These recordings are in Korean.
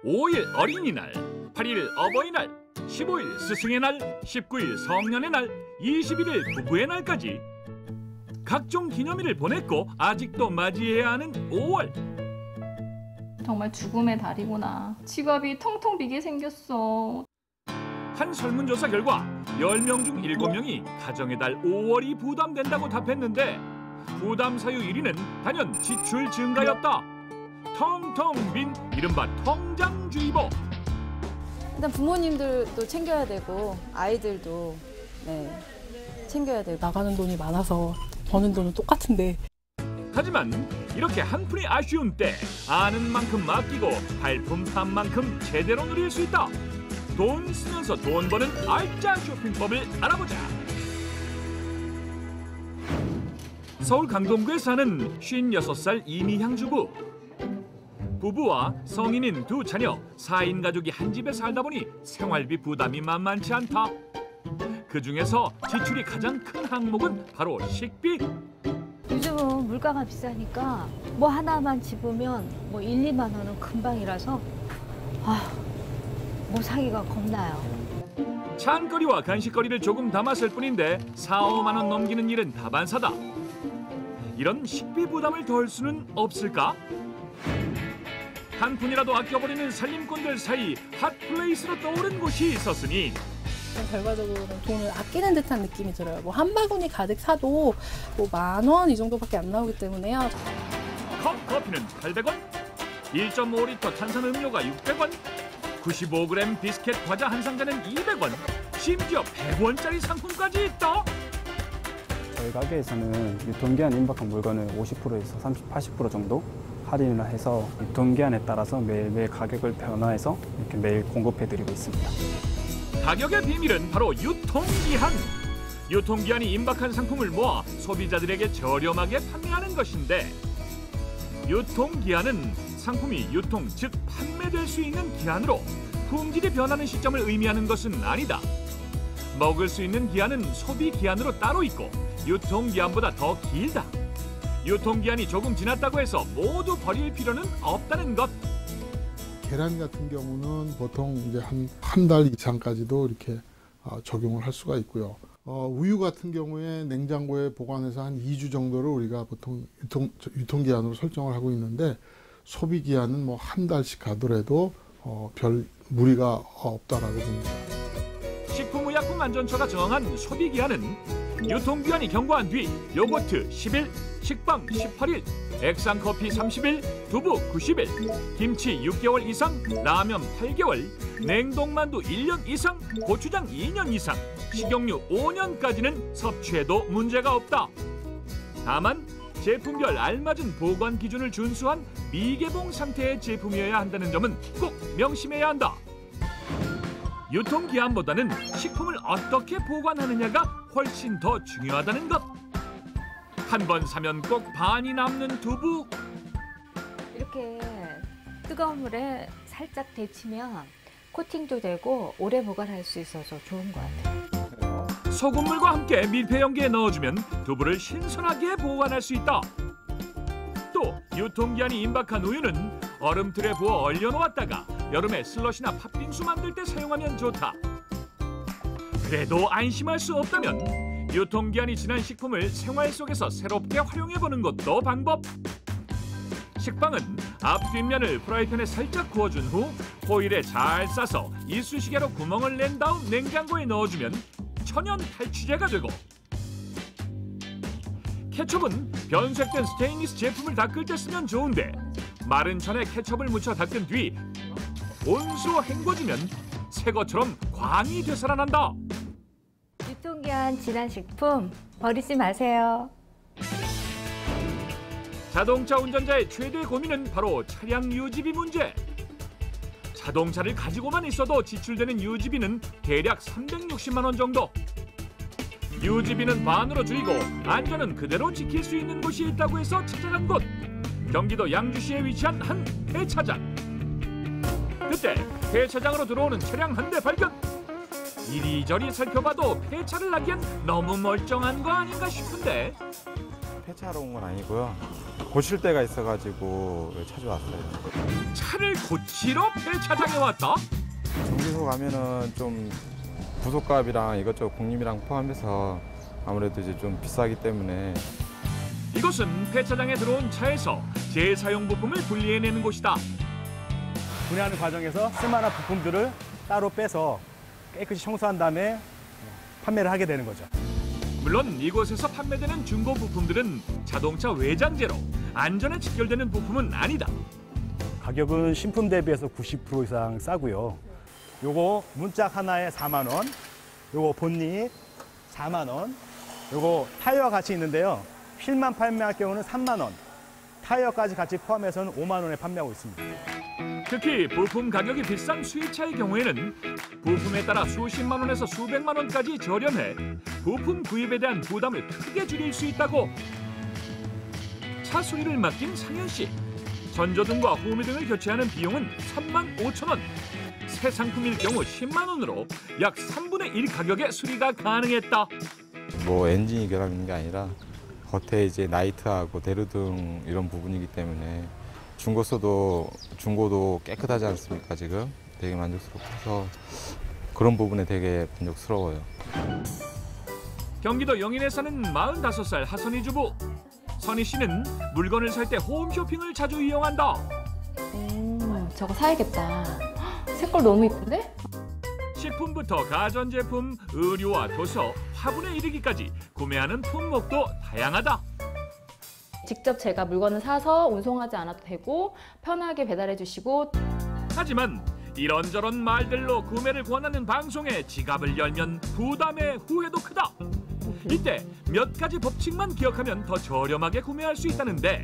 5일 어린이날, 8일 어버이날, 15일 스승의 날, 19일 성년의 날, 21일 부부의 날까지 각종 기념일을 보냈고 아직도 맞이해야 하는 5월. 정말 죽음의 달이구나. 지갑이 텅텅 비게 생겼어. 한 설문조사 결과 10명 중 7명이 가정의 달 5월이 부담된다고 답했는데 부담 사유 1위는 단연 지출 증가였다. 텅텅 빈 이른바 통장주의보. 일단 부모님들도 챙겨야 되고 아이들도 챙겨야 되고. 나가는 돈이 많아서 버는 돈은 똑같은데. 하지만 이렇게 한 푼이 아쉬운 때 아는 만큼 맡기고 발품 산 만큼 제대로 누릴 수 있다. 돈 쓰면서 돈 버는 알짜 쇼핑법을 알아보자. 서울 강동구에 사는 56살 이미향 주부. 부부와 성인인 두 자녀, 4인 가족이 한 집에 살다 보니 생활비 부담이 만만치 않다. 그중에서 지출이 가장 큰 항목은 바로 식비. 요즘은 물가가 비싸니까 뭐 하나만 집으면 뭐 1, 2만 원은 금방이라서 뭐 사기가 겁나요. 찬거리와 간식거리를 조금 담았을 뿐인데 4, 5만 원 넘기는 일은 다반사다. 이런 식비 부담을 덜 수는 없을까? 한 푼이라도 아껴버리는 살림꾼들 사이 핫플레이스로 떠오른 곳이 있었으니 결과적으로는 돈을 아끼는 듯한 느낌이 들어요. 뭐 한 바구니 가득 사도 뭐 10,000원 이 정도밖에 안 나오기 때문에요. 컵 커피는 800원, 1.5리터 탄산음료가 600원, 95g 비스켓 과자 한 상자는 200원, 심지어 100원짜리 상품까지 있다. 저희 가게에서는 유통기한 임박한 물건을 50%에서 80% 정도 할인을 해서 유통기한에 따라서 매일매일 가격을 변화해서 이렇게 매일 공급해드리고 있습니다. 가격의 비밀은 바로 유통기한. 유통기한이 임박한 상품을 모아 소비자들에게 저렴하게 판매하는 것인데 유통기한은 상품이 유통, 즉 판매될 수 있는 기한으로 품질이 변하는 시점을 의미하는 것은 아니다. 먹을 수 있는 기한은 소비 기한으로 따로 있고 유통기한보다 더 길다. 유통기한이 조금 지났다고 해서 모두 버릴 필요는 없다는 것. 계란 같은 경우는 보통 이제 한 달 이상까지도 이렇게 적용을 할 수가 있고요. 우유 같은 경우에 냉장고에 보관해서 한 2주 정도를 우리가 보통 유통기한으로 설정을 하고 있는데 소비기한은 뭐 한 달씩 가더라도 별 무리가 없다라고 봅니다. 식품의약품안전처가 정한 소비기한은 유통기한이 경과한 뒤 요거트 10일, 식빵 18일, 액상커피 30일, 두부 90일, 김치 6개월 이상, 라면 8개월, 냉동만두 1년 이상, 고추장 2년 이상, 식용유 5년까지는 섭취해도 문제가 없다. 다만 제품별 알맞은 보관 기준을 준수한 미개봉 상태의 제품이어야 한다는 점은 꼭 명심해야 한다. 유통기한보다는 식품을 어떻게 보관하느냐가 훨씬 더 중요하다는 것. 한 번 사면 꼭 반이 남는 두부. 이렇게 뜨거운 물에 살짝 데치면 코팅도 되고 오래 보관할 수 있어서 좋은 것 같아요. 소금물과 함께 밀폐 용기에 넣어주면 두부를 신선하게 보관할 수 있다. 또 유통기한이 임박한 우유는 얼음틀에 부어 얼려놓았다가 여름에 슬러시나 팥빙수 만들 때 사용하면 좋다. 그래도 안심할 수 없다면 유통기한이 지난 식품을 생활 속에서 새롭게 활용해보는 것도 방법. 식빵은 앞 뒷면을 프라이팬에 살짝 구워준 후 호일에 잘 싸서 이쑤시개로 구멍을 낸 다음 냉장고에 넣어주면 천연 탈취제가 되고, 케첩은 변색된 스테인리스 제품을 닦을 때 쓰면 좋은데 마른 천에 케첩을 묻혀 닦은 뒤 온수로 헹궈주면 새 것처럼 광이 되살아난다. 유통기한 지난 식품 버리지 마세요. 자동차 운전자의 최대 고민은 바로 차량 유지비 문제. 자동차를 가지고만 있어도 지출되는 유지비는 대략 360만 원 정도. 유지비는 반으로 줄이고 안전은 그대로 지킬 수 있는 곳이 있다고 해서 찾아간 곳. 경기도 양주시에 위치한 한 폐차장. 그때 폐차장으로 들어오는 차량 한 대 발견. 이리저리 살펴봐도 폐차를 하기엔 너무 멀쩡한 거 아닌가 싶은데. 폐차하러 온 건 아니고요. 고칠 때가 있어가지고 찾아왔어요. 차를 고치러 폐차장에 왔다? 정비소 가면은 좀 부속값이랑 이것저것 공임이랑 포함해서 아무래도 이제 좀 비싸기 때문에. 이곳은 폐차장에 들어온 차에서 재사용 부품을 분리해내는 곳이다. 분해하는 과정에서 쓸만한 부품들을 따로 빼서 깨끗이 청소한 다음에 판매를 하게 되는 거죠. 물론 이곳에서 판매되는 중고 부품들은 자동차 외장재로 안전에 직결되는 부품은 아니다. 가격은 신품 대비해서 90% 이상 싸고요. 요거 문짝 하나에 4만 원, 요거 본닛 4만 원, 요거 타이어와 같이 있는데요. 휠만 판매할 경우는 3만 원, 타이어까지 같이 포함해서는 5만 원에 판매하고 있습니다. 특히 부품 가격이 비싼 수입차의 경우에는 부품에 따라 수십만 원에서 수백만 원까지 저렴해 부품 구입에 대한 부담을 크게 줄일 수 있다고. 차 수리를 맡긴 상현 씨. 전조등과 후미등을 교체하는 비용은 3만 5천 원. 새 상품일 경우 10만 원으로 약 3분의 1 가격에 수리가 가능했다. 뭐 엔진이 결함인 게 아니라 겉에 이제 나이트하고 대류등 이런 부분이기 때문에 중고도 깨끗하지 않습니까? 지금 되게 만족스럽고 그런 부분에 되게 만족스러워요. 경기도 영인에 사는 45살 하선희 주부. 선희 씨는 물건을 살 때 홈쇼핑을 자주 이용한다. 저거 사야겠다. 색깔 너무 이쁜데? 식품부터 가전제품, 의류와 도서, 화분에 이르기까지 구매하는 품목도 다양하다. 직접 제가 물건을 사서 운송하지 않아도 되고 편하게 배달해 주시고. 하지만 이런저런 말들로 구매를 권하는 방송에 지갑을 열면 부담의 후회도 크다. 이때 몇 가지 법칙만 기억하면 더 저렴하게 구매할 수 있다는데.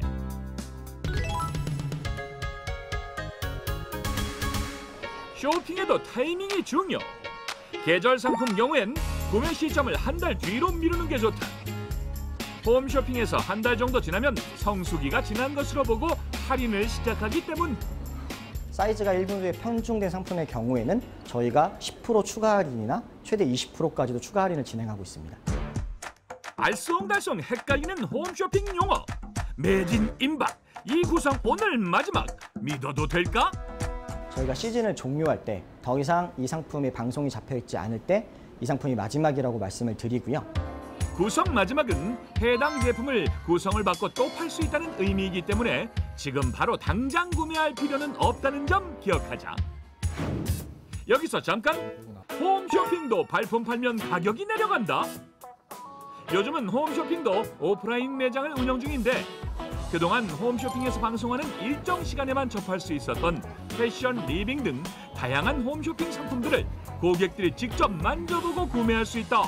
쇼핑에도 타이밍이 중요. 계절 상품 경우엔 구매 시점을 한 달 뒤로 미루는 게 좋다. 홈쇼핑에서 한 달 정도 지나면 성수기가 지난 것으로 보고 할인을 시작하기 때문. 사이즈가 1분기에 편중된 상품의 경우에는 저희가 10% 추가 할인이나 최대 20%까지도 추가 할인을 진행하고 있습니다. 알쏭달쏭 헷갈리는 홈쇼핑 용어. 매진 임박. 이 구성 오늘 마지막. 믿어도 될까? 저희가 시즌을 종료할 때 더 이상 이 상품이 방송이 잡혀있지 않을 때 이 상품이 마지막이라고 말씀을 드리고요. 구성 마지막은 해당 제품을 구성을 받고 또 팔 수 있다는 의미이기 때문에 지금 바로 당장 구매할 필요는 없다는 점 기억하자. 여기서 잠깐! 홈쇼핑도 발품 팔면 가격이 내려간다. 요즘은 홈쇼핑도 오프라인 매장을 운영 중인데 그동안 홈쇼핑에서 방송하는 일정 시간에만 접할 수 있었던 패션, 리빙 등 다양한 홈쇼핑 상품들을 고객들이 직접 만져보고 구매할 수 있다.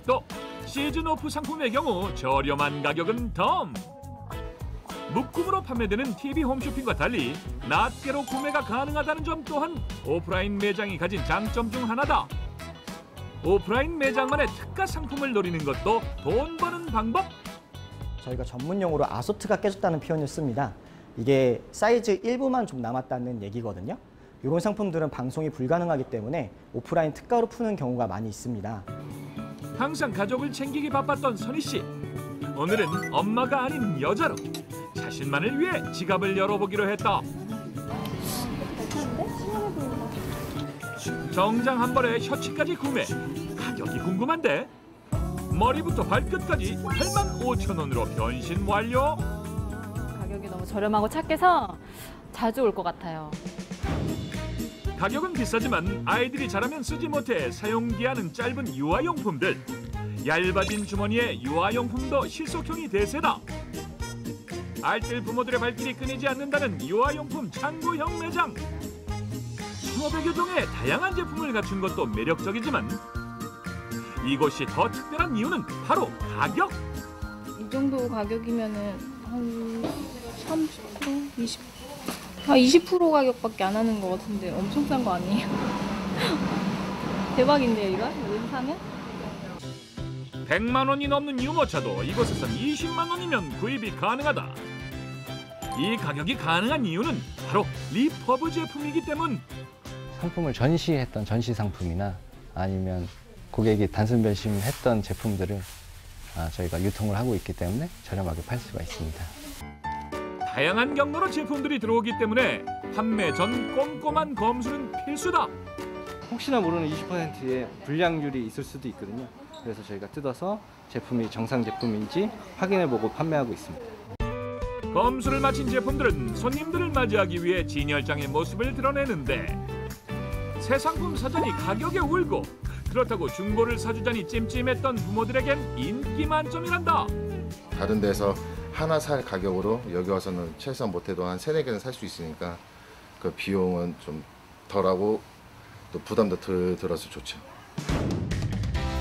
또 시즌 오프 상품의 경우 저렴한 가격은 덤. 묶음으로 판매되는 TV 홈쇼핑과 달리 낱개로 구매가 가능하다는 점 또한 오프라인 매장이 가진 장점 중 하나다. 오프라인 매장만의 특가 상품을 노리는 것도 돈 버는 방법. 저희가 전문용어로 아소트가 깨졌다는 표현을 씁니다. 이게 사이즈 일부만 좀 남았다는 얘기거든요. 이런 상품들은 방송이 불가능하기 때문에 오프라인 특가로 푸는 경우가 많이 있습니다. 항상 가족을 챙기기 바빴던 선희 씨. 오늘은 엄마가 아닌 여자로 자신만을 위해 지갑을 열어보기로 했다. 정장 한 벌에 셔츠까지 구매. 가격이 궁금한데? 머리부터 발끝까지 85,000원으로 변신 완료. 가격이 너무 저렴하고 착해서 자주 올 것 같아요. 가격은 비싸지만 아이들이 자라면 쓰지 못해 사용기한은 짧은 유아용품들. 얇아진 주머니에 유아용품도 실속형이 대세다. 알뜰 부모들의 발길이 끊이지 않는다는 유아용품 창고형 매장. 1,500여 종의 다양한 제품을 갖춘 것도 매력적이지만 이곳이 더 특별한 이유는 바로 가격. 이 정도 가격이면은 한 30%, 20% 가격밖에 안 하는 것 같은데 엄청 싼 거 아니에요? 대박인데요, 이거? 여기서 사면? 100만 원이 넘는 유모차도 이곳에선 20만 원이면 구입이 가능하다. 이 가격이 가능한 이유는 바로 리퍼브 제품이기 때문. 상품을 전시했던 전시 상품이나 아니면 고객이 단순 변심했던 제품들을 저희가 유통을 하고 있기 때문에 저렴하게 팔 수가 있습니다. 다양한 경로로 제품들이 들어오기 때문에 판매 전 꼼꼼한 검수는 필수다. 혹시나 모르는 20%의 불량률이 있을 수도 있거든요. 그래서 저희가 뜯어서 제품이 정상 제품인지 확인해보고 판매하고 있습니다. 검수를 마친 제품들은 손님들을 맞이하기 위해 진열장의 모습을 드러내는데 새 상품 사자니 가격에 울고 그렇다고 중고를 사주자니 찜찜했던 부모들에겐 인기 만점이란다. 다른 데서 하나 살 가격으로 여기 와서는 최소한 못해도 한 3-4개는 살 수 있으니까 그 비용은 좀 덜하고 또 부담도 덜 들어서 좋죠.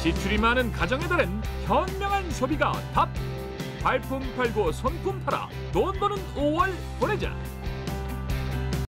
지출이 많은 가정애들은 현명한 소비가 답. 발품 팔고 손품 팔아 돈 버는 5월 보내자.